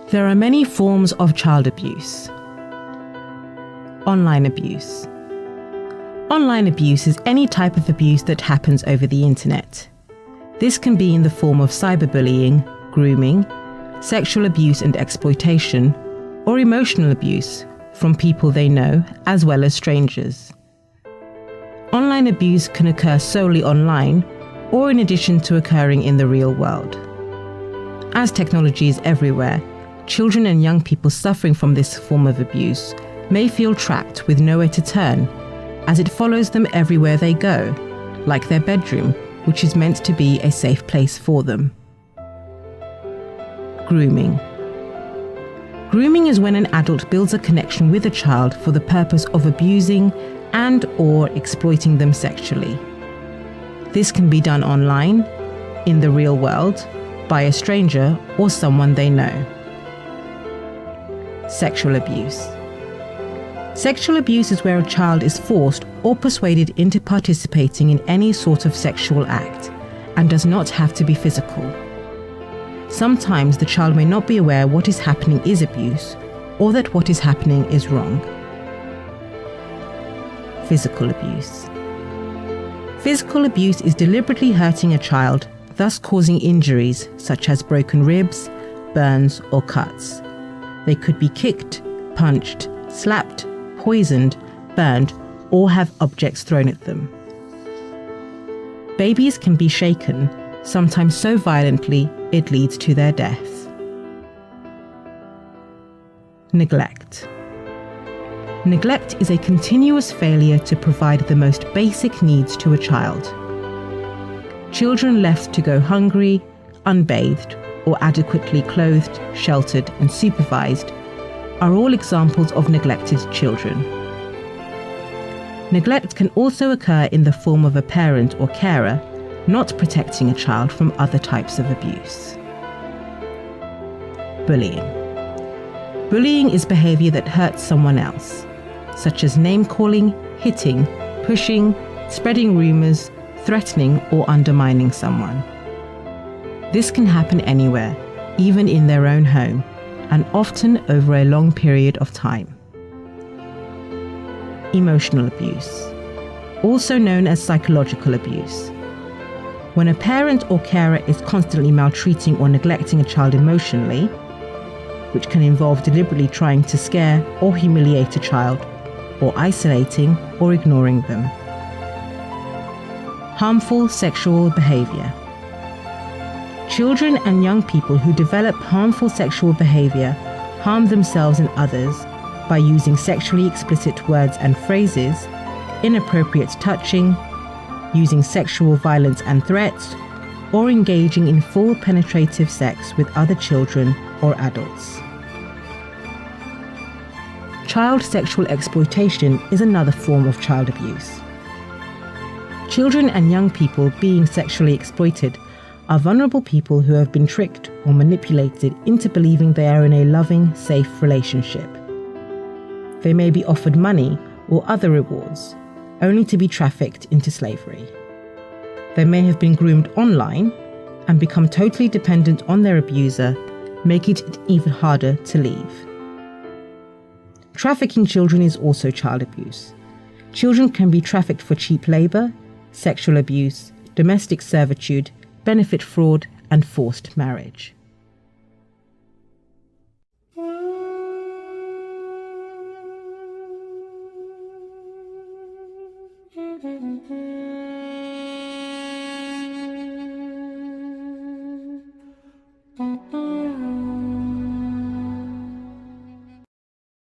There are many forms of child abuse. Online abuse. Online abuse is any type of abuse that happens over the internet. This can be in the form of cyberbullying, grooming, sexual abuse and exploitation, or emotional abuse from people they know as well as strangers. Online abuse can occur solely online or in addition to occurring in the real world. As technology is everywhere, children and young people suffering from this form of abuse may feel trapped with nowhere to turn, as it follows them everywhere they go, like their bedroom, which is meant to be a safe place for them. Grooming. Grooming is when an adult builds a connection with a child for the purpose of abusing and/or exploiting them sexually. This can be done online, in the real world, by a stranger or someone they know. Sexual abuse. Sexual abuse is where a child is forced or persuaded into participating in any sort of sexual act and does not have to be physical. Sometimes the child may not be aware what is happening is abuse or that what is happening is wrong. Physical abuse. Physical abuse is deliberately hurting a child, thus causing injuries such as broken ribs, burns, or cuts. They could be kicked, punched, slapped, poisoned, burned, or have objects thrown at them. Babies can be shaken, sometimes so violently it leads to their death. Neglect. Neglect is a continuous failure to provide the most basic needs to a child. Children left to go hungry, unbathed, or adequately clothed, sheltered, and supervised are all examples of neglected children. Neglect can also occur in the form of a parent or carer not protecting a child from other types of abuse. Bullying. Bullying is behavior that hurts someone else, such as name-calling, hitting, pushing, spreading rumors, threatening, or undermining someone. This can happen anywhere, even in their own home, and often over a long period of time. Emotional abuse, also known as psychological abuse. When a parent or carer is constantly maltreating or neglecting a child emotionally, which can involve deliberately trying to scare or humiliate a child, or isolating or ignoring them. Harmful sexual behavior. Children and young people who develop harmful sexual behavior harm themselves and others by using sexually explicit words and phrases, inappropriate touching, using sexual violence and threats, or engaging in full penetrative sex with other children or adults. Child sexual exploitation is another form of child abuse. Children and young people being sexually exploited are vulnerable people who have been tricked or manipulated into believing they are in a loving, safe relationship. They may be offered money or other rewards, only to be trafficked into slavery. They may have been groomed online and become totally dependent on their abuser, making it even harder to leave. Trafficking children is also child abuse. Children can be trafficked for cheap labor, sexual abuse, domestic servitude, benefit fraud, and forced marriage.